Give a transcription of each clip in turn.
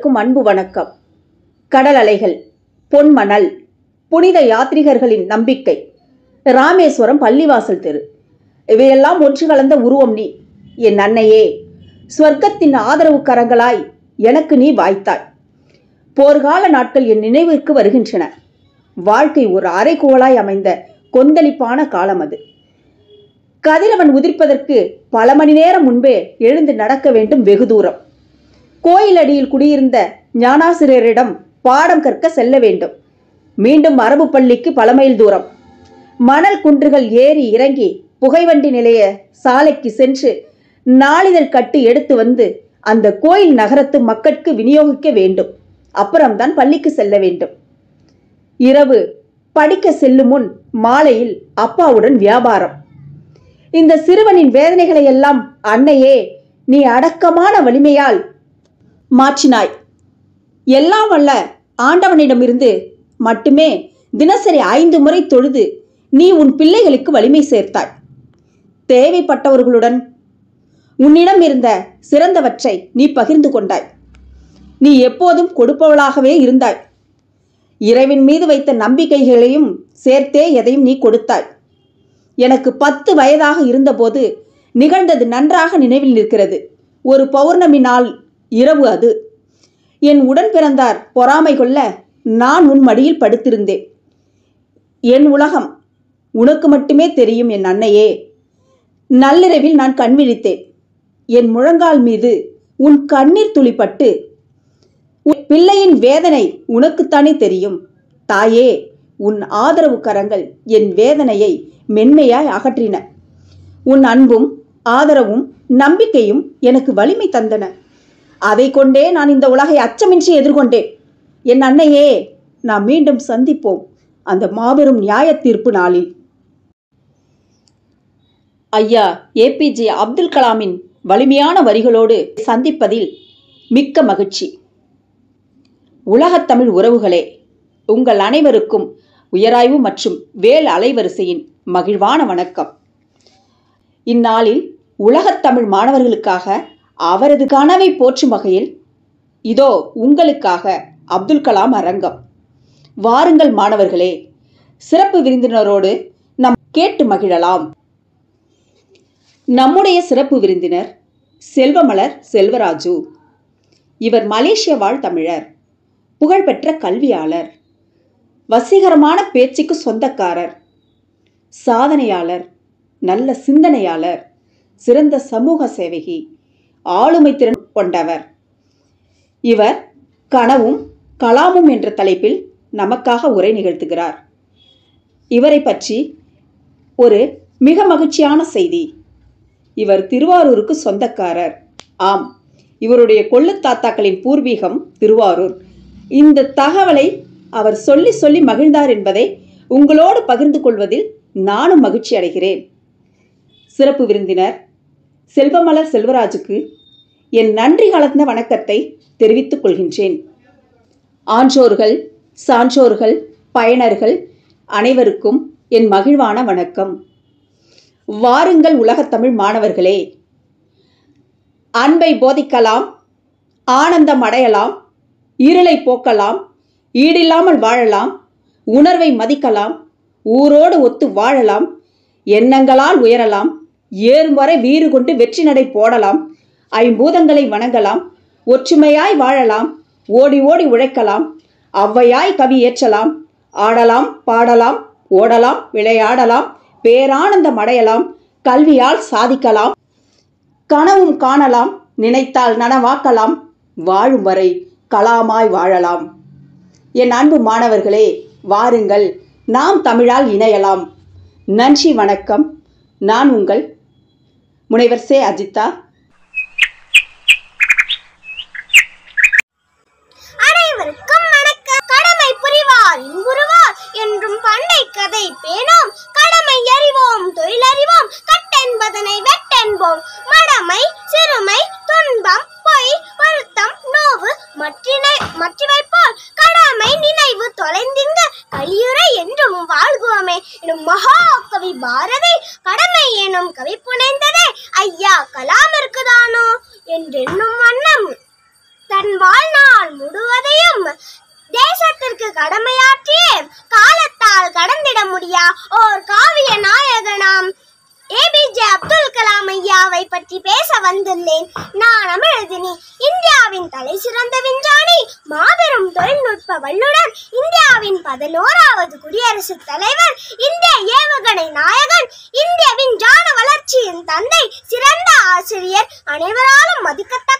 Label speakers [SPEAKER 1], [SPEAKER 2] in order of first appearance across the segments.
[SPEAKER 1] அனைவருக்கும் அன்பு வணக்கம். கடல் அலைகள், பொன்மணல், புனித யாத்ரிகர்களின் நம்பிக்கை, ராமேஸ்வரம் பள்ளிவாசல் தெரு, இவையெல்லாம் ஒன்று கலந்த உருவம் நீ. என் அன்னையே, ஸ்வர்க்கத்தின் ஆதரவு கரங்களாய் எனக்கு நீ வாய்த்தாய். போர்க்கால நாட்கள் என் நினைவிற்கு வருகின்றன. வாழ்க்கை ஒரு அரைக்குவலாய் அமைந்த கொந்தளிப்பான காலம் அது. கதிரவன் உதிர்ப்பதற்கு பல மணி நேரம் முன்பே எழுந்து நடக்க வேண்டும் வெகு தூரம். கோயில் அடியில் குடியிருந்த ஞானாசிரியரிடம் பாடம் கற்க செல்ல வேண்டும். மீண்டும் அரபு பள்ளிக்கு பல மைல் தூரம். மணல் குன்றுகள் ஏறி இறங்கி புகைவண்டி நிலைய சாலைக்கு சென்று நாளிதழ் கட்டு எடுத்து வந்து அந்த கோயில் நகரத்து மக்களுக்கு விநியோகிக்க வேண்டும். அப்புறம்தான் பள்ளிக்கு செல்ல வேண்டும். இரவு படிக்க செல்லும் முன் மாலையில் அப்பாவுடன் வியாபாரம். இந்த சிறுவனின் வேதனைகளை எல்லாம் அன்னையே நீ அடக்கமான வலிமையால் மாற்றினாய். எல்லாம் வல்ல ஆண்டவனிடமிருந்து மட்டுமே தினசரி 5 முறை தொழுது நீ உன் பிள்ளைகளுக்கு வலிமை சேர்த்தாய். தேவைப்பட்டவர்களுடன் உன்னிடம் இருந்த சிறந்தவற்றை நீ பகிர்ந்து கொண்டாய். நீ எப்போதும் கொடுப்பவளாகவே இருந்தாய். இறைவன் மீது வைத்த நம்பிக்கைகளையும் சேர்த்தே எதையும் நீ கொடுத்தாய். எனக்கு 10 வயதாக இருந்தபோது நிகழ்ந்தது நன்றாக நினைவில் நிற்கிறது. ஒரு பௌர்ணமி நாள் இரவு அது. என் உடன் பிறந்தார் பொறாமை கொள்ள நான் உன் மடியில் படுத்திருந்தேன். என் உலகம் உனக்கு மட்டுமே தெரியும் என் அன்னையே. நள்ளிரவில் நான் கண் விழித்தேன். என் முழங்கால் மீது உன் கண்ணீர் துளிப்பட்டு, உன் பிள்ளையின் வேதனை உனக்குத்தானே தெரியும் தாயே. உன் ஆதரவு கரங்கள் என் வேதனையை மென்மையாய் அகற்றின. உன் அன்பும் ஆதரவும் நம்பிக்கையும் எனக்கு வலிமை தந்தன. அதை கொண்டே நான் இந்த உலகை அச்சமின்றி எதிர்கொண்டேன். என் அன்னையே, நாம் மீண்டும் சந்திப்போம் அந்த மாபெரும் நியாய தீர்ப்பு நாளில். ஐயா APJ அப்துல் கலாமின் வலிமையான வரிகளோடு சந்திப்பதில் மிக்க மகிழ்ச்சி. உலகத்தமிழ் உறவுகளே, உங்கள் அனைவருக்கும் உயராய்வு மற்றும் வேல் அலைவரிசையின் மகிழ்வான வணக்கம். இந்நாளில் உலகத்தமிழ் மாணவர்களுக்காக அவரது கனவை போற்றும் வகையில் இதோ உங்களுக்காக அப்துல் கலாம் அரங்கம். வாருங்கள் மாணவர்களே, சிறப்பு விருந்தினரோடு நாம் கேட்டு மகிழலாம். நம்முடைய சிறப்பு விருந்தினர் செல்வமலர் செல்வராஜு. இவர் மலேசிய வாழ் தமிழர், புகழ்பெற்ற கல்வியாளர், வசீகரமான பேச்சுக்கு சொந்தக்காரர், சாதனையாளர், நல்ல சிந்தனையாளர், சிறந்த சமூக சேவகி, ஆளுமை திறன் கொண்டவர். இவர் கனவும் கலாமும் என்ற தலைப்பில் நமக்காக உரை நிகழ்த்துகிறார். இவரை பற்றி ஒரு மிக மகிழ்ச்சியான செய்தி. இவர் திருவாரூருக்கு சொந்தக்காரர். ஆம், இவருடைய கொள்ளு தாத்தாக்களின் பூர்வீகம் திருவாரூர். இந்த தகவலை அவர் சொல்லி சொல்லி மகிழ்ந்தார் என்பதை உங்களோடு பகிர்ந்து கொள்வதில் நானும் மகிழ்ச்சி அடைகிறேன். சிறப்பு விருந்தினர் செல்வமலர் செல்வராஜுக்கு என் நன்றி கலந்த வணக்கத்தை தெரிவித்துக் கொள்கின்றேன். ஆன்றோர்கள், சான்றோர்கள், பயனர்கள் அனைவருக்கும் என் மகிழ்வான வணக்கம். வாருங்கள் உலகத்தமிழ் மாணவர்களே, அன்பை போதிக்கலாம், ஆனந்தம் அடையலாம், இருளை போக்கலாம், ஈடில்லாமல் வாழலாம், உணர்வை மதிக்கலாம், ஊரோடு ஒத்து வாழலாம், எண்ணங்களால் உயரலாம், ஏறும் வரை வீறு கொண்டு வெற்றி நடை போடலாம், ஐம்பூதங்களை வணங்கலாம், ஒற்றுமையாய் வாழலாம், ஓடி ஓடி உழைக்கலாம், ஔவையாய் கவி ஏற்றலாம், ஆடலாம், பாடலாம், ஓடலாம், விளையாடலாம், பேரானந்தம் அடையலாம், கல்வியால் சாதிக்கலாம், கனவும் காணலாம், நினைத்தால் நனவாக்கலாம், வாழும் வரை கலாமாய் வாழலாம். என் அன்பு மாணவர்களே, வாருங்கள், நாம் தமிழால் இணையலாம். நன்றி, வணக்கம். நான் உங்கள் முனைவர் சே. அஜிதா.
[SPEAKER 2] அனைவருக்கும் வணக்கம். கடமை புரிவார் இன்புறுவார் என்றும் பண்டை கதை பேணோம். கடமை அறிவோம், தொழிலறிவோம், கட்டென்பதனை வெட்டென்போம். மடமை, சிறுமை, துன்பம், பொய், வருத்தம், நோவு மற்றி வைப்போர் கடமை நினைவு தொலைந்திங்க கலியுரை என்றும் வாழ்குவோமே எனும் மகா கவி பாரதி கடமை எனும் கவி புனைந்ததே ஐயா கலாம் இருக்குதானோ என்றென்னும் வண்ணம் தன் வாழ்நாள் முழுவதையும் தேசத்திற்கு கடமையாற்றிய காலத்தால் கடந்திட முடியா ஓர் காவிய நாயகனாம் ஏபிஜே அப்துல் கலாம் ஐயாவை பற்றி பேச வந்துள்ளேன். நான் அமிழ்தினி. இந்தியாவின் தலை சிறந்த விஞ்ஞானி, மாபெரும் தொழில்நுட்ப வல்லுநர், இந்தியாவின் 11வது குடியரசுத் தலைவர், இந்திய ஏவுகணை நாயகன், இந்திய விஞ்ஞான வளர்ச்சியின் தந்தை, சிறந்த ஆசிரியர், அனைவராலும் மதிக்கத்தக்க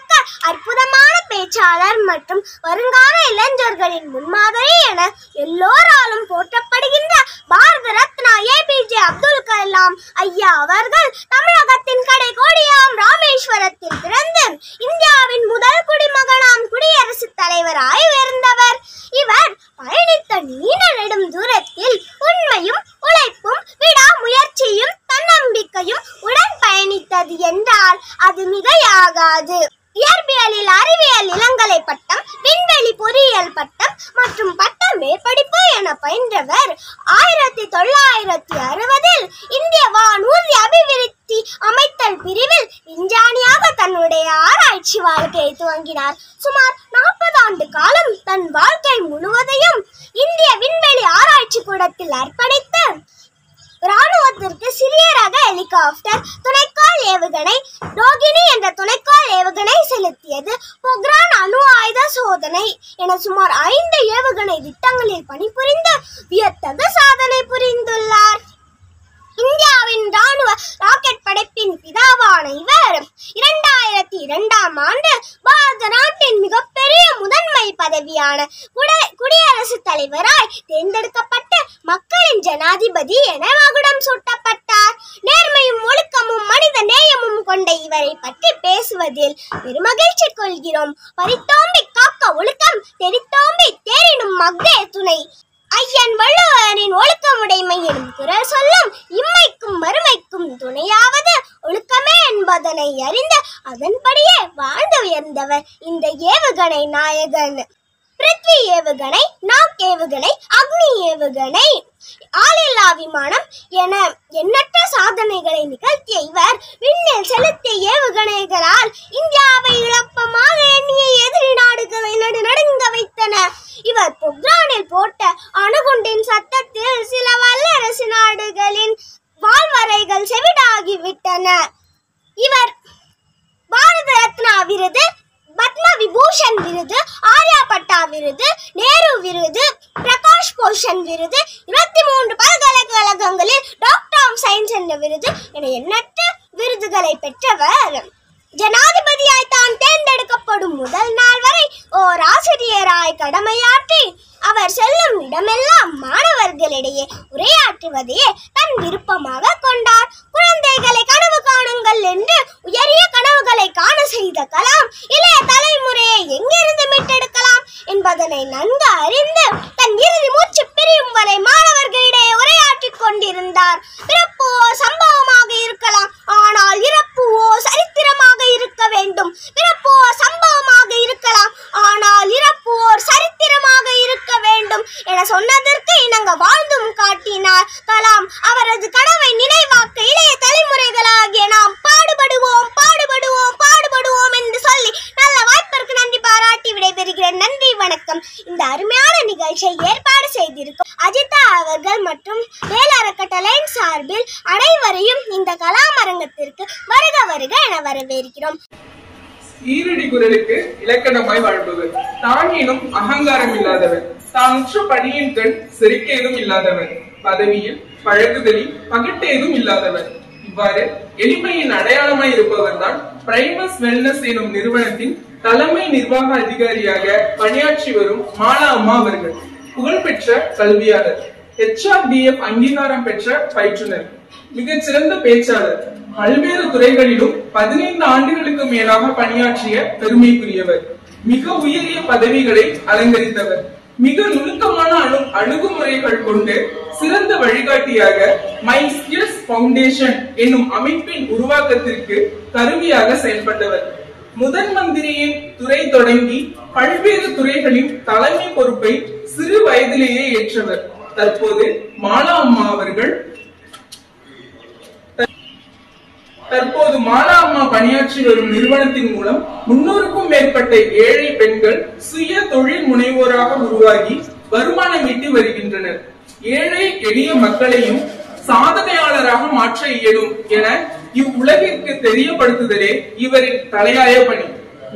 [SPEAKER 2] அற்புதமான பேச்சாளர் மற்றும் வருங்கால இளைஞர்களின் முன்மாதிரி என எல்லோராலும் போற்றப்படுகின்ற பாரத ரத்னா ஏபிஜே அப்துல் கலாம் ஐயா அவர்கள் தமிழகத்தின் கடைக்கோடியாம் ராமேஸ்வரத்தில் பிறந்து இந்தியாவின் முதல் குடிமகனாம் குடியரசுத் தலைவராய் உயர்ந்தவர். இவர் பயணித்த நீண்ட நெடும் தூரத்தில் உண்மையும் உழைப்பும் விடாமுயற்சியும் தன்னம்பிக்கையும் உடன் பயணித்தது என்றால் அது மிகையாகாது. இயற்பியலில் அறிவியல் இளங்கலை பட்டம், விண்வெளி பொறியியல் பட்டம் மற்றும் பட்ட மேற்படிப்பு என பயின்றவர் 1960 இந்திய வானூர்தி அபிவிருத்தி அமைத்தல் பிரிவில் விஞ்ஞானியாக தன்னுடைய ஆராய்ச்சி வாழ்க்கையை துவங்கினார். சுமார் 40 ஆண்டு காலம் தன் வாழ்க்கை முழுவதையும் இந்திய விண்வெளி ஆராய்ச்சி கூடத்தில் அர்ப்பணித்து ராணுவத்திற்கு சிறிய ரக ஹெலிகாப்டர், துணைக்கால் ஏவுகணை, ரோகிணி என்ற துணைக்கால் ஏவுகணை செலுத்தியது, பொக்ரான் அணு ஆயுத சோதனை என சுமார் 5 ஏவுகணை திட்டங்களில் பணிபுரிந்து வியத்தகு சாதனை புரிந்துள்ளார். இந்தியாவின் ராணுவ ராக்கெட் படைப்பின் பிதாவான இவர் 2002ஆம் ஆண்டு பாரத நாட்டின் மிகப்பெரிய முதன்மை பதவியான குடியரசுத் தலைவராய் தேர்ந்தெடுக்கப்பட்டு மக்களின் ஜனாதிபதி என மகுடம் சூட்டப்பட்டார். நேர்மையும் ஒழுக்கமும் மனித நேயமும் கொண்ட இவரை பற்றி பேசுவதில் பெருமகிழ்ச்சி கொள்கிறோம். பரித்தோம்பி காக்க ஒழுக்கம், தெரித்தோம்பி தேரினும் மக்தே துணை. ஐயன் வள்ளுவரின் ஒழுக்கமுடைமை எனும் குரல் சொல்லும் இம்மைக்கும் மறுமைக்கும் துணையாவது ஒழுக்கமே என்பதனை அறிந்து அதன்படியே வாழ்ந்து உயர்ந்தவர் இந்த ஏவுகணை நாயகன். பிருத்வி ஏவுகணை, நாக் ஏவுகணை, அக்னி ஏவுகணை, ஆளில்லா விமானம் என எண்ணற்ற சாதனைகளை நிகழ்த்திய இவர் விண்ணில் செலுத்திய ஏவுகணைகளால் இந்தியாவை இழப்பமாக எண்ணிய எதிரி நாடுகளை நடுநடுங்க வைத்தன. இவர் பொக்ரானில் போட்ட அணுகுண்டின் சத்தத்தில் சில வல்லரசு நாடுகளின் வாழ்வறைகள் செவிடாகிவிட்டன. இவர் பாரத ரத்னா விருது, பத்ம விபூஷன் விருது, ஆர்யா பட்டா விருது, நேரு விருது, பிரகாஷ் பூஷன் விருது, 23 பல்கலைக்கழகங்களில் டாக்டர் ஆஃப் சயின்ஸ் என்ற விருது என எண்ணற்ற விருதுகளை பெற்றவர். ஜனாதிபதியாய் தான் தேர்ந்தெடுக்கப்படும் முதல் நாள் வரை ஓர் ஆசிரியராய் கடமையாற்றி அவர் செல்லும் இடமெல்லாம் மாணவர்களிடையே உரையாற்றுவதையே தன் விருப்பமாக கொண்டார். குழந்தைகளை கனவு காணுங்கள் என்று உயரிய கனவுகளை காண செய்த கலாம் இளைய தலைமுறையை எங்கிருந்து மீட்டெடுக்கலாம் என்பதனை நன்கு அறிந்து தன் இறுதி மூச்சு பிரியும் வரை மாணவர்களிடையே உரையாற்றிக் கொண்டிருந்தார். பிறப்பு ஓர் சம்பவமாக இருக்கலாம், ஆனால் இறப்பு ஓர் சரித்திரமாக இருக்க வேண்டும். பிறப்பு ஓர் சம்பவமாக இருக்கலாம், ஆனால் இறப்பு ஓர் சரித்திரமாக இருக்க வேண்டும் என சொன்னதற்கு இணங்க வாழ்ந்தும் காட்டினார் கலாம். அவரது கனவை நினைவாக்க இளைய தலைமுறைகளாகிய நாம் பாடுபடுவோம் பாடுபடுவோம் பாடுபடுவோம் என்று சொல்லி நல்ல வாய்ப்பிற்கு நன்றி பாராட்டி விடைபெறுகிறேன். நன்றி, வணக்கம். இந்த அருமையான நிகழ்ச்சியை ஏற்பாடு செய்திருக்கும் அஜிதா அவர்கள் மற்றும் வேல் அறக்கட்டளையின் சார்பில் அனைவரையும் இந்த கலாம் அரங்கத்திற்கு வருக வருக என வரவேற்கிறோம்.
[SPEAKER 3] ஈரடி குரலுக்கு இலக்கணமாய் வாழ்பவர், தான் எனும் அகங்காரம் இல்லாதவர், தான் உற்ற பணியின் கண் செருக்கேதும் இல்லாதவர், பதவியில் பழகுதலில் பகிட்டேதும் இல்லாதவர். இவ்வாறு எளிமையின் அடையாளமாய் இருப்பவர் தான் பிரைமஸ் வெல்னஸ் எனும் நிறுவனத்தின் தலைமை நிர்வாக அதிகாரியாக பணியாற்றி வரும் மாலா அம்மா அவர்கள். புகழ்பெற்ற கல்வியாளர், HRDF அங்கீகாரம் பெற்ற பயிற்றுனர், மிகச்சிறந்த பேச்சாளர், பல்வேறு துறைகளிலும் 15 ஆண்டுகளுக்கு மேலாக பணியாற்றிய பெருமைக்குரியவர், மிக உயரிய பதவிகளை அலங்கரித்தவர், மிக நுணுக்கமான அணுகுமுறைகள் கொண்டு சிறந்த வழிகாட்டியாக மை ஸ்கில்ஸ் ஃபவுண்டேஷன் என்னும் அமைப்பின் உருவாக்கத்திற்கு கருவியாக செயல்பட்டவர். முதன் மந்திரியின் துறை தொடங்கி பல்வேறு துறைகளின் தலைமை பொறுப்பை சிறு வயதிலேயே ஏற்றவர். தற்போது மாலா அம்மா அவர்கள் தற்போது மாலா அம்மா பணியாற்றி வரும் நிறுவனத்தின் மூலம் 300க்கும் மேற்பட்ட ஏழை பெண்கள் சுய தொழில் முனைவோராக உருவாகி வருமானம் ஈட்டி வருகின்றனர். ஏழை எளிய மக்களையும் சாதனையாளராக மாற்ற இயலும் என இவ்வுலகிற்கு தெரியப்படுத்துதலே இவரின் தலையாய பணி.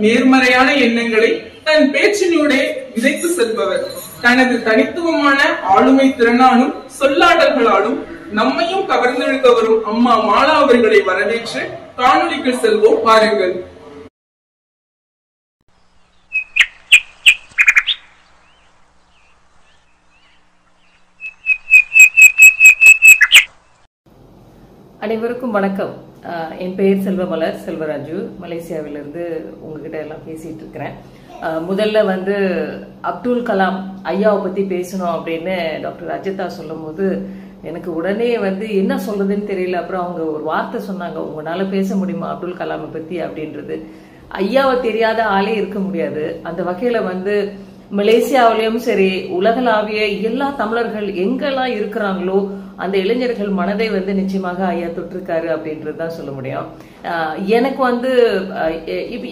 [SPEAKER 3] நேர்மறையான எண்ணங்களை தன் பேச்சினூடே விதைத்து செல்பவர். தனது தனித்துவமான ஆளுமை திறனாலும் சொல்லாடல்களாலும் நம்மையும் கவர்ந்தெழுக்க வரும் அம்மா மாலா அவர்களை வரவேற்று காணொலிக்கு செல்வோம், பாருங்கள்.
[SPEAKER 4] அனைவருக்கும் வணக்கம். என் பெயர் செல்வமலர் செல்வராஜு. மலேசியாவிலிருந்து உங்ககிட்ட எல்லாம் பேசிட்டு இருக்கிறேன். முதல்ல அப்துல் கலாம் ஐயாவை பத்தி பேசணும் அப்படின்னு டாக்டர் அஜிதா சொல்லும் போது எனக்கு உடனே என்ன சொல்றதுன்னு தெரியல. அப்புறம் அவங்க ஒரு வார்த்தை சொன்னாங்க, உங்களால பேச முடியுமா அப்துல் கலாமை பத்தி அப்படின்றது. ஐயாவை தெரியாத ஆளே இருக்க முடியாது. அந்த வகையில மலேசியாவிலையும் சரி, உலகளாவிய எல்லா தமிழர்கள் எங்கெல்லாம் இருக்கிறாங்களோ அந்த இளைஞர்கள் மனதை நிச்சயமாக ஐயா தொட்டிருக்காரு அப்படின்றதுதான் சொல்ல முடியும். எனக்கு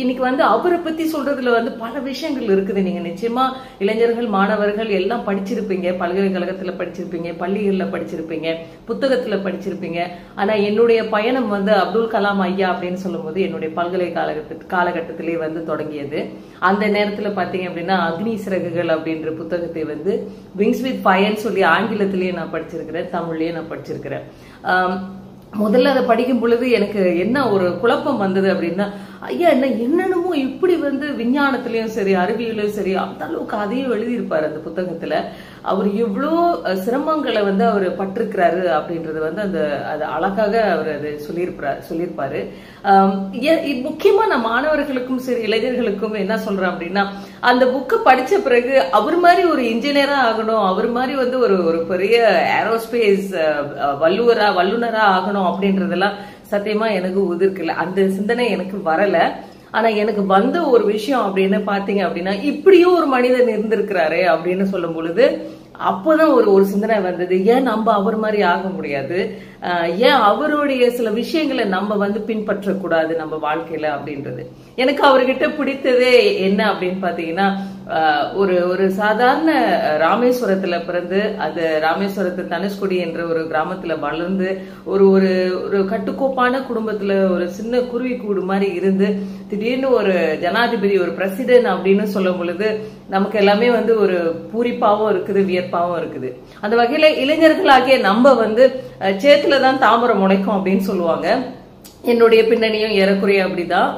[SPEAKER 4] இன்னைக்கு அவரை பத்தி சொல்றதுல பல விஷயங்கள் இருக்குது. நீங்க நிச்சயமா இளைஞர்கள் மாணவர்கள் எல்லாம் படிச்சிருப்பீங்க, பல்கலைக்கழகத்துல படிச்சிருப்பீங்க, பள்ளிகள்ல படிச்சிருப்பீங்க, புத்தகத்துல படிச்சிருப்பீங்க. ஆனா என்னுடைய பயணம் அப்துல் கலாம் ஐயா அப்படின்னு சொல்லும் போது என்னுடைய காலகட்டத்திலே தொடங்கியது. அந்த நேரத்துல பாத்தீங்க அப்படின்னா அக்னி சிறகுகள் அப்படின்ற புத்தகத்தை விங்ஸ் வித் ஃபயர்னு சொல்லி ஆங்கிலத்திலேயே நான் படிச்சிருக்கிறேன், தமிழ்லயே நான் படிச்சிருக்கிறேன். முதல்ல அதை படிக்கும் பொழுது எனக்கு என்ன ஒரு குழப்பம் வந்தது அப்படின்னா, ஐயா என்னென்னமோ இப்படி விஞ்ஞானத்திலயும் சரி அறிவியலும் சரி அந்த அளவுக்கு அதையும் எழுதியிருப்பாரு அந்த புத்தகத்துல. அவர் எவ்வளோ சிரமங்களை அவர் பட்டிருக்கிறாரு அப்படின்றது அது அழகாக அவர் அது சொல்லியிருப்பாரு. முக்கியமா நான் மாணவர்களுக்கும் சரி இளைஞர்களுக்கும் என்ன சொல்றேன் அப்படின்னா, அந்த புக்கை படிச்ச பிறகு அவர் மாதிரி ஒரு இன்ஜினியரா ஆகணும், அவர் மாதிரி ஒரு பெரிய ஏரோஸ்பேஸ் வல்லுநரா ஆகணும் அப்படின்றதெல்லாம் சத்தியமா எனக்கு உதிர்க்கல. அந்த சிந்தனை எனக்கு வரல. ஆனா எனக்கு ஒரு விஷயம் அப்படின்னு பாத்தீங்க அப்படின்னா, இப்படியும் ஒரு மனிதன் இருந்திருக்கிறாரு அப்படின்னு சொல்லும் பொழுது அப்பதான் ஒரு சிந்தனை வந்தது. ஏன் நம்ம அவர் மாதிரி ஆக முடியாது, ஏன் அவருடைய சில விஷயங்களை நம்ம பின்பற்றக்கூடாது நம்ம வாழ்க்கையில அப்படின்றது. எனக்கு அவர்கிட்ட பிடித்ததே என்ன அப்படின்னு பாத்தீங்கன்னா, ஒரு சாதாரண ராமேஸ்வரத்துல பிறந்து அது ராமேஸ்வரத்து தனுஷ்கொடி என்ற ஒரு கிராமத்துல வளர்ந்து ஒரு கட்டுக்கோப்பான குடும்பத்துல ஒரு சின்ன குருவி கூடு மாதிரி இருந்து திடீர்னு ஒரு ஜனாதிபதி ஒரு பிரசிடென்ட் அப்படின்னு சொல்லும் பொழுது நமக்கு எல்லாமே ஒரு பூரிப்பாவும் இருக்குது, வியப்பாவும் இருக்குது. அந்த வகையில இளைஞர்களாகிய நம்ம சேத்துலதான் தாமரை முளைக்கும் அப்படின்னு சொல்லுவாங்க. என்னுடைய பின்னணியும் ஏறக்குறைய அப்படிதான்.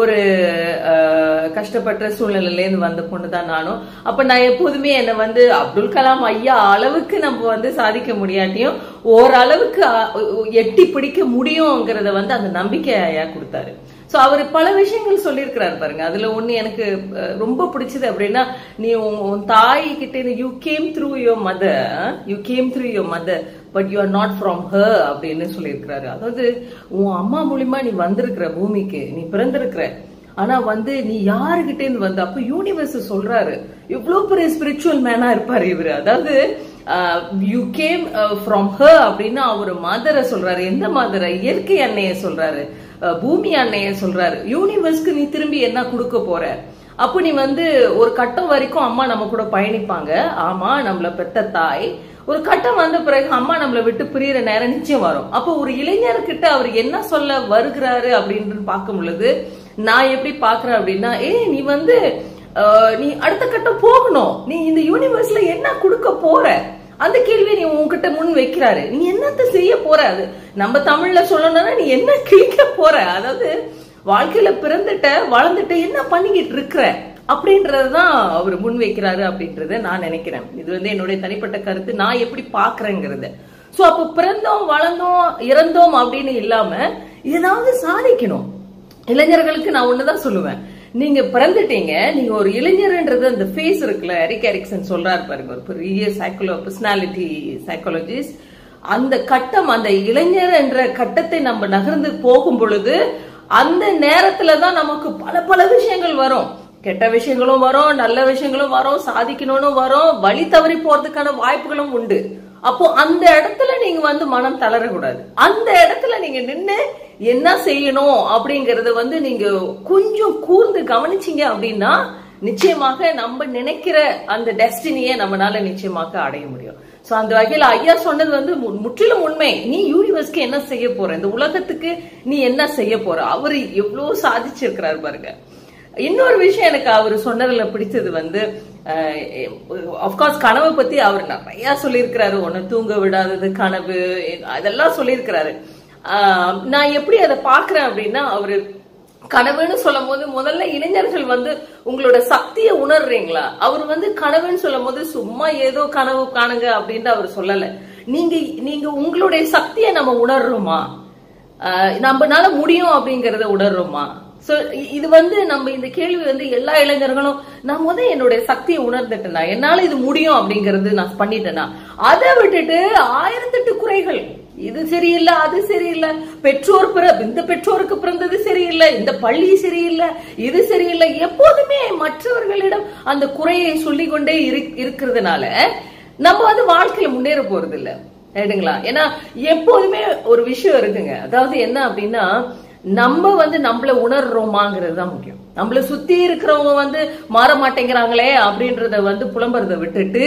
[SPEAKER 4] ஒரு கஷ்டப்பட்ட சூழ்நிலையில இருந்து வந்த பொண்ணுதான் நானும். அப்ப நான் எப்போதுமே என்ன அப்துல் கலாம் ஐயா அளவுக்கு நம்ம சாதிக்க முடியாட்டியும் ஓரளவுக்கு எட்டி பிடிக்க முடியும்ங்கிறத அந்த நம்பிக்கை ஐயா கொடுத்தாரு. சோ அவர் பல விஷயங்கள் சொல்லியிருக்கிறாரு பாருங்க. அதுல ஒண்ணு எனக்கு ரொம்ப பிடிச்சது அப்படின்னா, நீ உன் தாய் கிட்ட you came through your mother but you are not from her அப்படின்னு சொல்லியிருக்கிறாரு. அதாவது உன் அம்மா மூலியமா நீ வந்திருக்கிற பூமிக்கு, நீ பிறந்திருக்கிற, ஆனா நீ யாருகிட்ட இருந்து அப்ப யூனிவர்ஸ் சொல்றாரு. இவ்வளவு பெரிய ஸ்பிரிச்சுவல் மேனா இருப்பாரு இவரு. அதாவது யூ கேம் ஃப்ரம் ஹர் அப்படின்னா அவர் மதரை சொல்றாரு. எந்த மதரை? இயற்கை அன்னைய சொல்றாரு, பூமி அன்னைய சொல்றாரு. யூனிவர்ஸ்க்கு நீ திரும்பி என்ன கொடுக்க போற? அப்ப நீ ஒரு கட்டம் வரைக்கும் அம்மா நம்ம கூட பயணிப்பாங்க. ஆமா, நம்மள பெத்த தாய். ஒரு கட்டம் வந்த பிறகு அம்மா நம்மளை விட்டு பிரியற நேரம் நிச்சயம் வரும். அப்போ ஒரு இளைஞர்கிட்ட அவர் என்ன சொல்ல வருகிறாரு அப்படின்னு பார்க்கும் பொழுது நான் எப்படி பாக்குறேன் அப்படின்னா, நீ நீ அடுத்த கட்டம் போகணும், நீ இந்த யூனிவர்ஸ்ல என்ன கொடுக்க போற அந்த கேள்வியை நீ உன்கிட்ட முன் வைக்கிறாரு. நீ என்னத்த செய்ய போற? அது நம்ம தமிழ்ல சொல்லணும்னா நீ என்ன கிழிக்க போற? அதாவது வாழ்க்கையில பிறந்துட்ட வளர்ந்துட்ட என்ன பண்ணிக்கிட்டு இருக்கிற அப்படின்றதுதான் அவர் முன் வைக்கிறாரு அப்படின்றத நான் நினைக்கிறேன். இது என்னுடைய தனிப்பட்ட கருத்து, நான் எப்படி பாக்குறேங்கிறது. சோ அப்ப பிறந்தோம் வளர்ந்தோம் இறந்தோம் அப்படின்னு இல்லாம ஏதாவது சாதிக்கணும். இளைஞர்களுக்கு நான் ஒண்ணுதான் சொல்லுவேன், நீங்க பிறந்துட்டீங்க, நீங்க ஒரு இளைஞர்ன்றது அந்த ஃபேஸ் இருக்குல்ல, எரிக் எரிக்சன் சொல்றாரு பாருங்க, ஒரு பெரிய பர்சனாலிட்டி சைக்காலஜிஸ்ட். அந்த கட்டம், அந்த இளைஞர் என்ற கட்டத்தை நம்ம நகர்ந்து போகும் பொழுது அந்த நேரத்துலதான் நமக்கு பல பல விஷயங்கள் வரும். கெட்ட விஷயங்களும் வரும், நல்ல விஷயங்களும் வரும், சாதிக்கணும்னு வரும், வழி தவறி போறதுக்கான வாய்ப்புகளும் உண்டு. அப்போ அந்த இடத்துல நீங்க மனம் தளரக்கூடாது. அந்த இடத்துல நீங்க நின்று என்ன செய்யணும் அப்படிங்கறத வந்து நீங்க கொஞ்சம் கூர்ந்து கவனிச்சீங்க அப்படின்னா நிச்சயமாக நம்ம நினைக்கிற அந்த டெஸ்டினியை நம்மளால நிச்சயமாக அடைய முடியும். சோ அந்த வகையில ஐயா சொன்னது வந்து முற்றிலும் உண்மை. நீ யூனிவர்ஸ்க்கு என்ன செய்ய போற, இந்த உலகத்துக்கு நீ என்ன செய்ய போற, அவரு எவ்வளவு சாதிச்சிருக்கிறாரு பாருங்க. இன்னொரு விஷயம் எனக்கு அவரு சொன்னதுல பிடிச்சது வந்து ஆஃப்கோர்ஸ் கனவை பத்தி அவர் நிறைய சொல்லியிருக்கிறாரு. ஒன்னு தூங்க விடாதது கனவு, அதெல்லாம் சொல்லியிருக்கிறாரு. நான் எப்படி அதை பாக்குறேன் அப்படின்னா, அவரு கனவுன்னு சொல்லும் போது முதல்ல இளைஞர்கள் வந்து உங்களோட சக்தியை உணர்றீங்களா? அவர் வந்து கனவுன்னு சொல்லும் போது சும்மா ஏதோ கனவு காணுங்க அப்படின்னு அவர் சொல்லல. நீங்க உங்களுடைய சக்தியை நம்ம உணர்றோமா, நம்மனால முடியும் அப்படிங்கறத உணர்றோமா? சோ இது வந்து நம்ம இந்த கேள்வி வந்து எல்லா இளைஞர்களும் நான் முதல் என்னுடைய சக்தியை உணர்ந்துட்டேனா, என்னால இது முடியும் அப்படிங்கறது நான் பண்ணிட்டேனா, அதை விட்டுட்டு 1008 குறைகள், இது சரியில்லை அது சரியில்லை, இந்த பெற்றோருக்கு பிறந்தது சரியில்லை, இந்த பள்ளி சரியில்லை, இது சரியில்லை, எப்போதுமே மற்றவர்களிடம் அந்த குறையை சொல்லிக் கொண்டே இருக்கிறதுனால நம்ம வந்து வாழ்க்கையில முன்னேற போறது இல்ல, ரைட்டுங்களா? ஏன்னா எப்போதுமே ஒரு விஷயம் இருக்குங்க, அதாவது என்ன அப்படின்னா, நம்ம வந்து நம்மள உணர்றோமாங்கிறது தான் முக்கியம். நம்மள சுத்தி இருக்கிறவங்க வந்து மாற மாட்டேங்கிறாங்களே அப்படின்றத வந்து புலம்புறதை விட்டுட்டு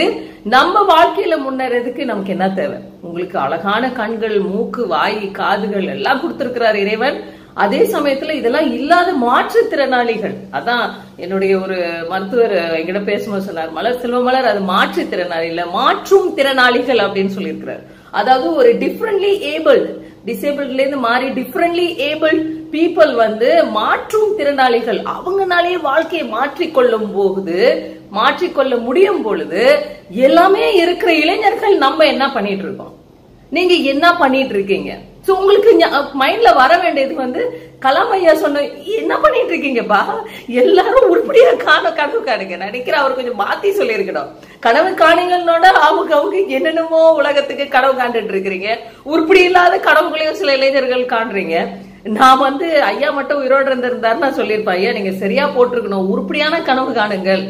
[SPEAKER 4] நம்ம வாழ்க்கையில முன்னேறதுக்கு நமக்கு என்ன தேவை? உங்களுக்கு அழகான கண்கள், மூக்கு, வாய், காதுகள் எல்லாம் கொடுத்திருக்கிறார் இறைவன். அதே சமயத்துல இதெல்லாம் இல்லாத மாற்றுத்திறனாளிகள், அதான் என்னுடைய ஒரு மருத்துவர் எங்கிட்ட பேசும்போது சொன்னார், மலர் செல்வமலர் அது மாற்றுத்திறனாளி இல்ல, மாற்றும் திறனாளிகள் அப்படின்னு சொல்லியிருக்கிறார். அதாவது ஒரு டிஃபரெண்ட்லி ஏபிள்டு, டிசேபிள்ல இருந்து மாறி டிஃபரெண்ட்லி ஏபிள்ட் பீப்புள் வந்து மாற்றும் திறனாளிகள். அவங்கனாலே வாழ்க்கையை மாற்றிக்கொள்ள முடியும் பொழுது எல்லாமே இருக்கிற இளைஞர்கள் நம்ம என்ன பண்ணிட்டு இருக்கோம், நீங்க என்ன பண்ணிட்டு இருக்கீங்க? சோ உங்களுக்கு மைண்ட்ல வர வேண்டியது வந்து, கலாம் ஐயா சொன்ன என்ன பண்ணிட்டு இருக்கீங்கப்பா, எல்லாரும் உருப்படியா கனவு காணுங்க. நினைக்கிறேன் அவர் கொஞ்சம் மாத்தி சொல்லி இருக்கணும். கனவு காணுங்களோட அவங்க என்னென்னமோ உலகத்துக்கு கனவு காண்டுட்டு இருக்கிறீங்க, உருப்படி இல்லாத கனவுகளையும் சில இளைஞர்கள் காண்றீங்க. நான் வந்து ஐயா மட்டும் உயிரோடு இருந்திருந்தாரு நான் சொல்லியிருப்பேன், ஐயா நீங்க சரியா போட்டிருக்கணும், உருப்படியான கனவு காணுங்கள்,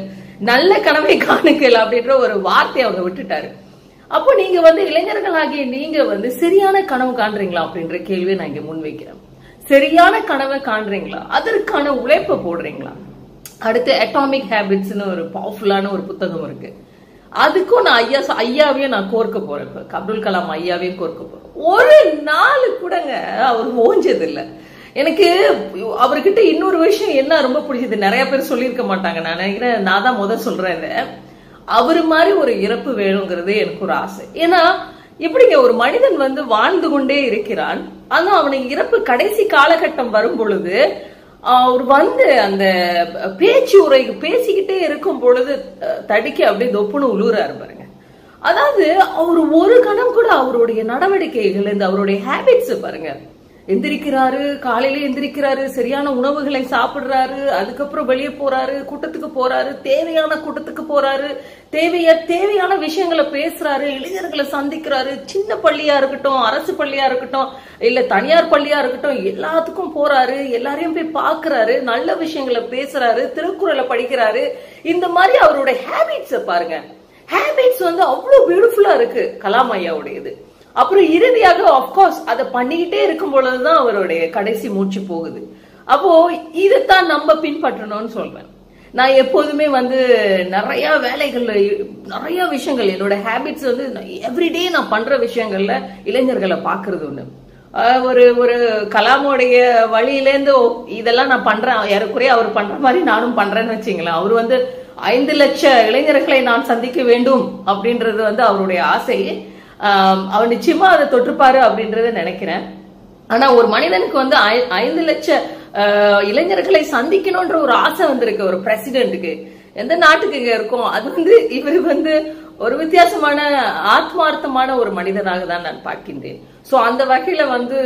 [SPEAKER 4] நல்ல கனவை காணுங்கள் அப்படின்ற ஒரு வார்த்தையை அவங்க விட்டுட்டாரு. அப்போ நீங்க வந்து இளைஞர்களாகிய நீங்க வந்து சரியான கனவு காண்றீங்களா அப்படின்ற கேள்வியை நான் இங்க முன்வைக்கிறேன். சரியான கனவை காண்றீங்களா, அதற்கான உழைப்பை போடுறீங்களா? அடுத்து அட்டாமிக் ஹேபிட்ஸ்னு ஒரு பவர்ஃபுல்லான ஒரு புத்தகம் இருக்கு, அதுக்கும் நான் ஐயாவையும் நான் கோர்க்க போறேன். அப்துல் கலாம் ஐயாவையும் கோர்க்க போறேன். ஒரு நாள் கூடங்க அவர் ஓஞ்சது இல்லை. எனக்கு அவர்கிட்ட இன்னொரு விஷயம் என்ன ரொம்ப பிடிச்சது, நிறைய பேர் சொல்லியிருக்க மாட்டாங்க, நான் நினைக்கிறேன் நான் தான் முதல் சொல்றேன், அவரு மாதிரி ஒரு இறப்பு வேணுங்கிறது எனக்கு ஒரு ஆசை. ஏன்னா எப்படிங்க ஒரு மனிதன் வந்து வாழ்ந்து கொண்டே இருக்கிறான், ஆனா அவனுக்கு இறப்பு கடைசி காலகட்டம் வரும் பொழுது அவர் வந்து அந்த பேச்சு உரைக்கு பேசிக்கிட்டே இருக்கும் பொழுது தடிக்க அப்படியே தொப்புன்னு உழுறாரு பாருங்க. அதாவது அவர் ஒரு கணம் கூட அவருடைய நடவடிக்கைகள், இந்த அவருடைய ஹேபிட்ஸ் பாருங்க, எந்திரிக்கிறாரு, காலையில எந்திரிக்கிறாரு, சரியான உணவுகளை சாப்பிடுறாரு, அதுக்கப்புறம் வெளியே போறாரு, கூட்டத்துக்கு போறாரு, தேவையான கூட்டத்துக்கு போறாரு, தேவையான விஷயங்களை பேசுறாரு, இளைஞர்களை சந்திக்கிறாரு, சின்ன பள்ளியா இருக்கட்டும், அரசு பள்ளியா இருக்கட்டும், இல்ல தனியார் பள்ளியா இருக்கட்டும், எல்லாத்துக்கும் போறாரு, எல்லாரையும் போய் பாக்குறாரு, நல்ல விஷயங்களை பேசுறாரு, திருக்குறளை படிக்கிறாரு. இந்த மாதிரி அவருடைய ஹேபிட்ஸ் பாருங்க, ஹேபிட்ஸ் வந்து அவ்வளவு பியூட்டிஃபுல்லா இருக்கு கலாம் ஐயாவுடையது. அப்புறம் இறுதியாக ஆஃப்கோர்ஸ் அதை பண்ணிக்கிட்டே இருக்கும் பொழுதுதான் அவருடைய கடைசி மூச்சு போகுது. அப்போ இதைத்தான் நம்ம பின்பற்றணும்னு சொல்றேன். நான் எப்போதுமே வந்து நிறைய வேலைகள்ல நிறைய விஷயங்கள், என்னோட ஹேபிட்ஸ் வந்து எவ்ரிடே நான் பண்ற விஷயங்கள்ல இளைஞர்களை பாக்குறது ஒண்ணு. ஒரு கலாமுடைய வழியிலேருந்து இதெல்லாம் நான் பண்றேன், ஏறக்குறைய அவர் பண்ற மாதிரி நானும் பண்றேன்னு வச்சுங்களேன். அவர் வந்து 5 லட்சம் இளைஞர்களை நான் சந்திக்க வேண்டும் அப்படின்றது வந்து அவருடைய ஆசை. அவர் நிச்சயமா அதை தொற்றுப்பாரு அப்படின்றத நினைக்கிறேன். ஆனா ஒரு மனிதனுக்கு வந்து 5 லட்சம் இளைஞர்களை சந்திக்கணும்ன்ற ஒரு ஆசை வந்திருக்கு ஒரு பிரசிடென்ட்டுக்கு. எந்த நாட்டுக்கு இங்க இருக்கும், அது வந்து இவர் வந்து ஒரு வித்தியாசமான ஆத்மார்த்தமான ஒரு மனிதனாக தான் நான் பார்க்கின்றேன். சோ அந்த வகையில வந்து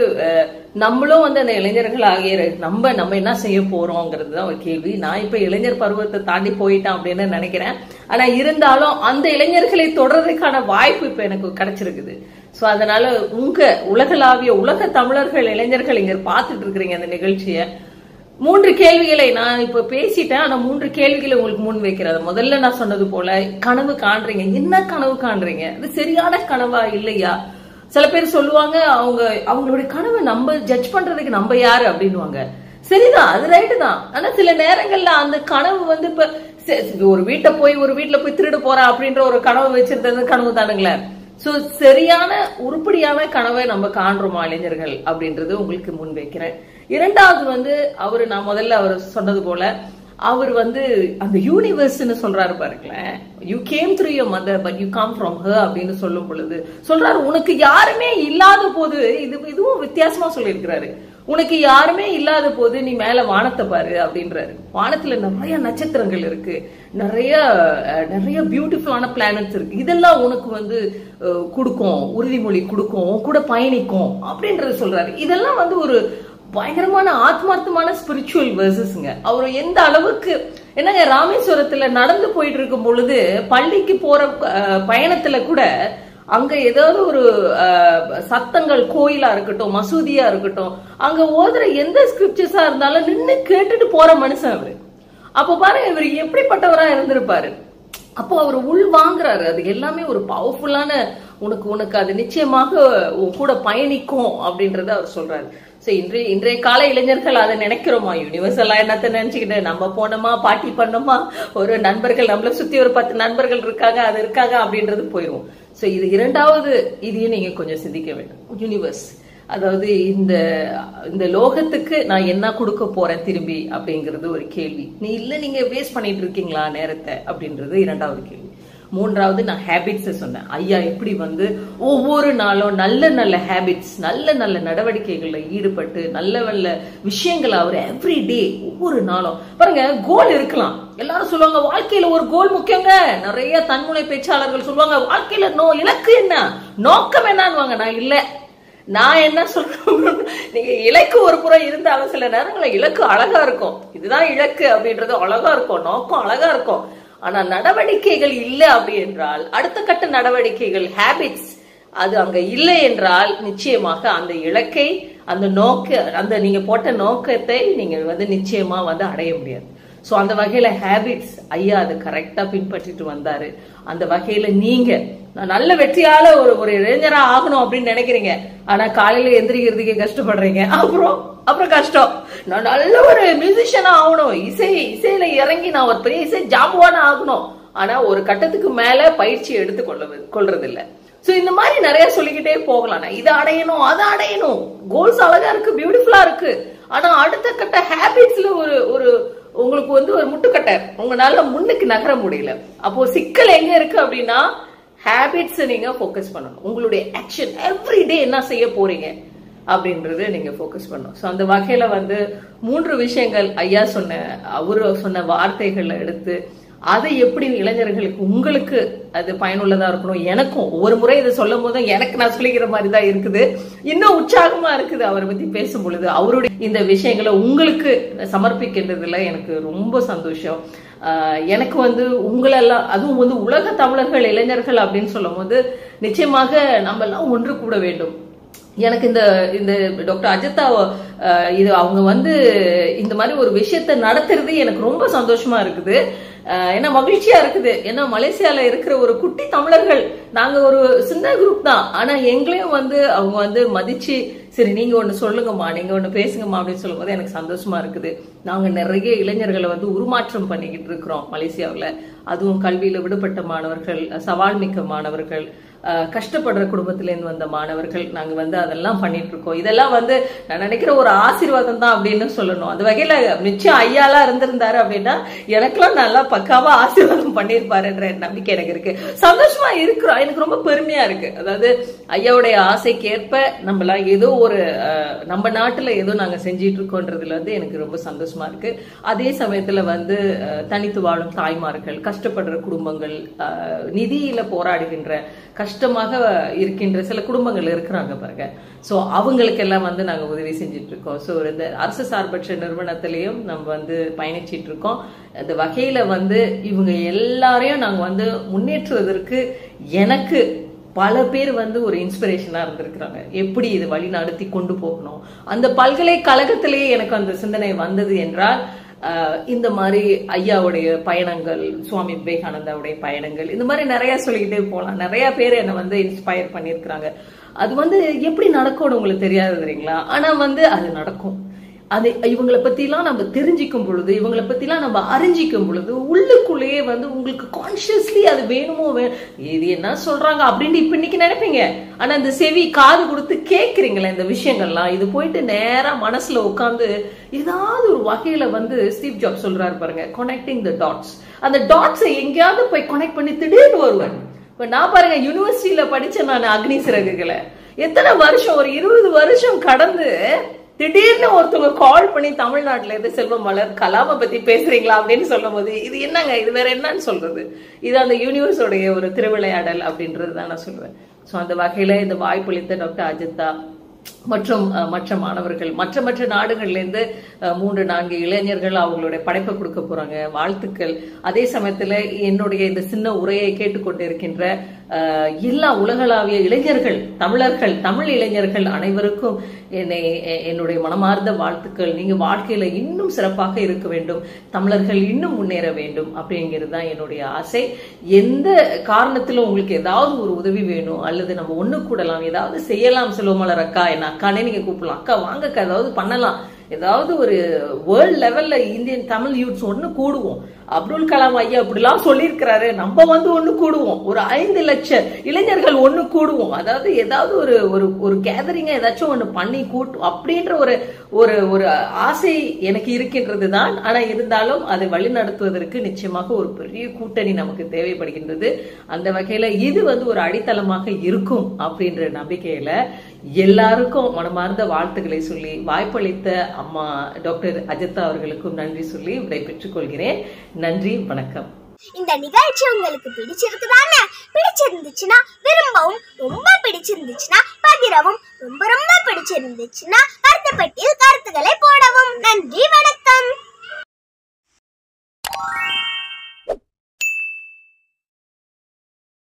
[SPEAKER 4] நம்மளும் வந்து அந்த இளைஞர்கள் ஆகிய நம்ம என்ன செய்ய போறோம்ங்கிறது தான் ஒரு கேள்வி. நான் இப்ப இளைஞர் பருவத்தை தாண்டி போயிட்டேன் அப்படின்னு நினைக்கிறேன். ஆனா இருந்தாலும் அந்த இளைஞர்களை தொடர்றதுக்கான வாய்ப்பு இப்ப எனக்கு கிடைச்சிருக்குது. சோ அதனால உலகளாவிய உலக தமிழர்கள் இளைஞர்கள் இங்க பார்த்துட்டு இருக்கிறீங்க அந்த நிகழ்ச்சிய. 3 கேள்விகளை நான் இப்ப பேசிட்டேன். ஆனா 3 கேள்விகளை உங்களுக்கு முன் வைக்கிறது. முதல்ல நான் சொன்னது போல கனவு காண்றீங்க, என்ன கனவு காண்றீங்க, அது சரியான கனவா இல்லையா? சில பேர் சொல்லுவாங்க அவங்களுடைய கனவை நம்ம ஜட்ஜ் பண்றதுக்கு நம்ம யாரு அப்படின்னுவாங்க. சரிதான், அது ரைட்டு தான். ஆனா சில நேரங்கள்ல அந்த கனவு வந்து இப்ப ஒரு வீட்டுல போய் திருட போறா அப்படின்ற ஒரு கனவு வச்சிருந்தது கனவு தானுங்களே. சோ சரியான உருப்படியான கனவை நம்ம காண்றோமா இளைஞர்கள் அப்படின்றது உங்களுக்கு முன் வைக்கிறேன். இரண்டாவது வந்து நான் முதல்ல அவர் சொன்னது போல அவர் வந்து அந்த யூனிவர்ஸ்ன்னு சொல்றாரு பாருங்களேன். You came through your mother but you come from her அப்படின்னு சொல்லும் பொழுது சொல்றாரு, உனக்கு யாருமே இல்லாத போது இதுவும் வித்தியாசமா சொல்லியிருக்கிறாரு. உனக்கு யாருமே இல்லாத போது நீ மேல வானத்தை பாரு அப்படின்றாரு. வானத்துல நிறைய நட்சத்திரங்கள் இருக்கு, நிறைய பியூட்டிஃபுல்லான பிளானட்ஸ் இருக்கு. இதெல்லாம் உனக்கு வந்து கொடுக்கும், உறுதிமொழி கொடுக்கும், கூட பயணிக்கும் அப்படின்றது சொல்றாரு. இதெல்லாம் வந்து ஒரு பயங்கரமான ஆத்மார்த்தமான ஸ்பிரிச்சுவல் வேர்சஸ்ங்க. அவர் எந்த அளவுக்கு என்னங்க ராமேஸ்வரத்துல நடந்து போயிட்டு இருக்கும் பொழுது பள்ளிக்கு போற பயணத்துல கூட அங்க ஏதாவது ஒரு சத்தங்கள், கோயிலா இருக்கட்டும், மசூதியா இருக்கட்டும், அங்க ஓதுற எந்த ஸ்கிரிப்சர்ஸா இருந்தாலும் நின்னு கேட்டுட்டு போற மனுஷன் அவரு. அப்ப பாருங்க இவர் எப்படிப்பட்டவரா இருந்திருப்பாரு. அப்போ அவர் உள் வாங்குறாரு. அது எல்லாமே ஒரு பவர்ஃபுல்லான உனக்கு அது நிச்சயமாக உன் கூட பயணிக்கும் அப்படின்றத அவர் சொல்றாரு. சோ இன்றைய கால இளைஞர்கள் அதை நினைக்கிறோமா? யூனிவர்சலா என்னத்த நினைச்சுக்கிட்டு நம்ம போனோமா, பார்ட்டி பண்ணோமா, ஒரு நண்பர்கள் நம்மள சுத்தி ஒரு 10 நண்பர்கள் இருக்காங்க, அது இருக்காங்க அப்படின்றது போயிடும். சோ இது இரண்டாவது, இதையும் நீங்க கொஞ்சம் சிந்திக்க வேண்டும். யூனிவர்ஸ், அதாவது இந்த லோகத்துக்கு நான் என்ன கொடுக்க போறேன் திரும்பி அப்படிங்கிறது ஒரு கேள்வி. நீங்க வேஸ்ட் பண்ணிட்டு இருக்கீங்களா நேரத்தை அப்படின்றது இரண்டாவது கேள்வி. மூன்றாவது, நான் ஹேபிட்ஸ் சொன்னேன். ஐயா எப்படி வந்து ஒவ்வொரு நாளும் நல்ல ஹேபிட்ஸ், நல்ல நடவடிக்கைகள்ல ஈடுபட்டு நல்ல விஷயங்களை அவர் எவ்ரிடே ஒவ்வொரு நாளும் பாருங்க. கோல் இருக்கலாம், எல்லாரும் சொல்லுவாங்க வாழ்க்கையில ஒரு கோல் முக்கியங்க. நிறைய தன்முனை பேச்சாளர்கள் சொல்லுவாங்க வாழ்க்கையில இலக்கு என்ன, நோக்கம் என்னன்னு. நான் இல்ல, நான் என்ன சொல்றேன், நீங்க இலக்கு ஒரு புறம் இருந்தாலும் சில நேரங்களில் இலக்கு அழகா இருக்கும், இதுதான் இலக்கு அப்படின்றது அழகா இருக்கும், நோக்கம் அழகா இருக்கும். ஆனா நடவடிக்கைகள் இல்லை அப்படி என்றால், அடுத்த கட்ட நடவடிக்கைகள், ஹேபிட்ஸ் அது அங்க இல்லை என்றால் நிச்சயமாக அந்த இலக்கை, அந்த நீங்க போட்ட நோக்கத்தை நீங்க வந்து நிச்சயமா வந்து அடைய முடியாது. சோ அந்த வகையில ஹேபிட்ஸ் ஐயா அது கரெக்டா பின்பற்றிட்டு வந்தாரு. அந்த வகையில நீங்க நல்ல வெற்றியால ஒரு இளைஞரா ஆகணும் அப்படின்னு நினைக்கிறீங்க, ஆனா காலையில எந்திரிக்கிறதுக்கு கஷ்டப்படுறீங்க, அப்புறம் கஷ்டம். நான் நல்ல ஒரு மியூசிஷியனா ஆகணும், இசையில இறங்கி நான் ஒரு பெரிய இசை ஜாம்புவானா ஆகணும், ஆனா ஒரு கட்டத்துக்கு மேல பயிற்சி எடுத்து கொள்றது இல்ல. சோ இந்த மாதிரி நிறைய சொல்லிக்கிட்டே போகலாம். இதை அடையணும், அதை அடையணும், கோல்ஸ் அழகா இருக்கு, பியூட்டிஃபுல்லா இருக்கு, ஆனா அடுத்த கட்ட ஹேபிட்ஸ்ல ஒரு உங்களுக்கு வந்து ஒரு முட்டுக்கட்டை, உங்களால முன்னுக்கு நகர முடியல. அப்போ சிக்கல் எங்க இருக்கு அப்படின்னா, ஹேபிட்ஸ் நீங்க போக்கஸ் பண்ணணும். உங்களுடைய ஆக்ஷன் எவ்ரிடே என்ன செய்ய போறீங்க அப்படின்றது நீங்க போக்கஸ் பண்ணணும். சோ அந்த வகையில வந்து 3 விஷயங்கள் ஐயா அவரு சொன்ன வார்த்தைகளை எடுத்து அதை எப்படி இளைஞர்களுக்கு உங்களுக்கு அது பயனுள்ளதா இருக்கணும். எனக்கும் ஒவ்வொரு முறை இதை சொல்லும் போதும் எனக்கு நான் சொல்லிக்கிற மாதிரிதான் இருக்குது, இன்னும் உற்சாகமா இருக்குது. அவரை பத்தி பேசும் பொழுது அவருடைய இந்த விஷயங்களை உங்களுக்கு சமர்ப்பிக்கின்றதுல எனக்கு ரொம்ப சந்தோஷம். எனக்கு வந்து உங்களெல்லாம், அதுவும் வந்து உலக தமிழர்கள் இளைஞர்கள் அப்படின்னு சொல்லும் போது நிச்சயமாக நம்ம எல்லாம் ஒன்று கூட வேண்டும். எனக்கு இந்த டாக்டர் அஜிதா இது அவங்க வந்து இந்த மாதிரி ஒரு விஷயத்த நடத்துறது எனக்கு ரொம்ப சந்தோஷமா இருக்குது, என்ன மகிழ்ச்சியா இருக்குது. ஏன்னா மலேசியால இருக்கிற ஒரு குட்டி தமிழர்கள், நாங்க ஒரு சின்ன குரூப் தான், ஆனா எங்களையும் வந்து அவங்க வந்து மதிச்சு, சரி நீங்க ஒண்ணு சொல்லுங்கம்மா, நீங்க ஒண்ணு பேசுங்கம்மா அப்படின்னு சொல்லும் போது எனக்கு சந்தோஷமா இருக்குது. நாங்க நிறைய இளைஞர்களை வந்து உருமாற்றம் பண்ணிக்கிட்டு இருக்கிறோம் மலேசியாவில். அதுவும் கல்வியில விடுபட்ட மாணவர்கள், சவால் மிக்க மாணவர்கள், கஷ்டப்படுற குடும்பத்திலேருந்து வந்த மாணவர்கள், நாங்க வந்து அதெல்லாம் பண்ணிட்டு இருக்கோம். இதெல்லாம் வந்து நான் நினைக்கிற ஒரு ஆசீர்வாதம் தான் அப்படின்னு சொல்லணும். அந்த வகையில நிச்சயம் ஐயாலாம் இருந்திருந்தாரு அப்படின்னா எனக்கெல்லாம் நல்லா பக்காவா ஆசீர்வாதம் பண்ணியிருப்பாருன்ற நம்பிக்கை எனக்கு இருக்கு. சந்தோஷமா இருக்கிறோம், எனக்கு ரொம்ப பெருமையா இருக்கு. அதாவது ஐயாவுடைய ஆசைக்கு ஏற்ப நம்மளாம் ஏதோ ஒரு நம்ம நாட்டுல ஏதோ நாங்க செஞ்சிட்டு இருக்கோன்றதுல வந்து எனக்கு ரொம்ப சந்தோஷமா இருக்கு. அதே சமயத்துல வந்து தனித்து வாழும் தாய்மார்கள், கஷ்டப்படுற குடும்பங்கள், நிதியில போராடுகின்ற கஷ்டமாக இருக்கின்ற சில குடும்பங்கள் இருக்கிறாங்க பாருங்க. சோ அவங்களுக்கு எல்லாம் வந்து நாங்க உதவி செஞ்சிட்டு இருக்கோம். சோ இந்த அரசு சார்பற்ற நிறுவனத்திலையும் நம்ம வந்து பயணிச்சிட்டு இருக்கோம். அந்த வகையில வந்து இவங்க எல்லாரையும் நாங்க வந்து முன்னேற்றுவதற்கு எனக்கு பல பேர் வந்து ஒரு இன்ஸ்பிரேஷனா இருந்திருக்கிறாங்க, எப்படி இது வழி நடத்தி கொண்டு போகணும். அந்த பல்கலைக்கழகத்திலேயே எனக்கு அந்த சிந்தனை வந்தது என்றால் இந்த மாதிரி ஐயாவுடைய பயணங்கள், சுவாமி விவேகானந்தாவுடைய பயணங்கள், இந்த மாதிரி நிறைய சொல்லிக்கிட்டே போகலாம். நிறைய பேர் என்னை வந்து இன்ஸ்பயர் பண்ணியிருக்கிறாங்க. அது வந்து எப்படி நடக்கும்னு உங்களுக்கு தெரியாது தெரியுங்களா? ஆனா வந்து அது நடக்கும். அது இவங்களை பத்திலாம் நம்ம தெரிஞ்சிக்கும் பொழுது, இவங்களை பத்திலாம் நம்ம அறிஞ்சிக்கும் பொழுது உள்ளுக்குள்ளேயே வந்து உங்களுக்கு கான்சியஸ்லி அது வேணுமோ இது என்ன சொல்றாங்க அப்படின்னு இப்ப இன்னைக்கு நினைப்பீங்க. ஆனா இந்த செவி காது கொடுத்து கேக்குறீங்களா இந்த விஷயங்கள்லாம், இது போயிட்டு நேரா மனசுல உட்காந்து ஏதாவது ஒரு வகையில வந்து ஸ்டீவ் ஜாப்ஸ் சொல்றாரு பாருங்க, கனெக்டிங் த டாட்ஸ். அந்த டாட்ஸை எங்கேயாவது போய் கனெக்ட் பண்ணி திடீர்னு வருவேன். இப்ப நான் பாருங்க யூனிவர்சிட்டியில படிச்சேன் நான் அக்னி சிறகுகளை. எத்தனை வருஷம், ஒரு 20 வருஷம் கடந்து திடீர்னு ஒருத்தவங்க கால் பண்ணி தமிழ்நாட்டுல இருந்து செல்வம் மலர் கலாமை பத்தி பேசுறீங்களா அப்படின்னு சொல்லும் போது இது என்னங்க, இது வேற என்னன்னு சொல்றது, இது அந்த யூனிவர்ஸோடைய ஒரு திருவிளையாடல் அப்படின்றது தான் நான் சொல்லுவேன். சோ அந்த வகையில இந்த வாய்ப்பளித்த டாக்டர் அஜிதா மற்றும் மற்ற மாணவர்கள், மற்ற நாடுகள்ல இருந்து 3-4 இளைஞர்கள் அவங்களுடைய படைப்பை கொடுக்க போறாங்க. வாழ்த்துக்கள். அதே சமயத்துல என்னுடைய இந்த சின்ன உரையை கேட்டுக்கொண்டு இருக்கின்ற எல்லா உலகளாவிய இளைஞர்கள், தமிழர்கள், தமிழ் இளைஞர்கள் அனைவருக்கும் என்னுடைய மனமார்ந்த வாழ்த்துக்கள். நீங்க வாழ்க்கையில இன்னும் சிறப்பாக இருக்க வேண்டும், தமிழர்கள் இன்னும் முன்னேற வேண்டும் அப்படிங்கிறது தான் என்னுடைய ஆசை. எந்த காரணத்திலும் உங்களுக்கு ஏதாவது ஒரு உதவி வேணும் அல்லது நம்ம ஒண்ணு கூடலாம், ஏதாவது செய்யலாம் செல்வமலர் அக்கா, என்ன அக்கானே நீங்க கூப்பிடலாம், அக்கா வாங்க அக்கா ஏதாவது பண்ணலாம், ஏதாவது ஒரு வேர்ல்ட் லெவல்ல இந்தியன் தமிழ் யூத்ஸ் ஒண்ணு கூடுவோம். அப்துல் கலாம் ஐயா அப்படிலாம் சொல்லியிருக்கிறாரு, நம்ம வந்து ஒண்ணு கூடுவோம், ஒரு 5 லட்சம் இளைஞர்கள் ஒண்ணு கூடுவோம், அதாவது ஏதாவது ஒரு கேதரிங்க ஏதாச்சும் ஒண்ணு பண்ணி கூட்டும் அப்படின்ற ஒரு ஆசை எனக்கு இருக்கின்றது தான். ஆனா இருந்தாலும் அதை வழி நடத்துவதற்கு நிச்சயமாக ஒரு பெரிய கூட்டணி நமக்கு தேவைப்படுகின்றது. அந்த வகையில இது வந்து ஒரு அடித்தளமாக இருக்கும் அப்படின்ற நம்பிக்கையில எல்லாருக்கும் மனமார்ந்த வாழ்த்துக்களை சொல்லி வாய்ப்பளித்த அம்மா டாக்டர் அஜிதா அவர்களுக்கும் நன்றி சொல்லி விடை பெற்றுக் கொள்கிறேன். நன்றி, வணக்கம்.
[SPEAKER 2] இந்த நிகழ்ச்சி உங்களுக்கு பிடிச்சிருக்குதானே? பிடிச்சிருந்துச்சுன்னா விரும்பவும், ரொம்ப பிடிச்சிருந்துச்சுன்னா பகிரவும், ரொம்ப பிடிச்சிருந்துச்சுன்னா கருத்து பெட்டியில்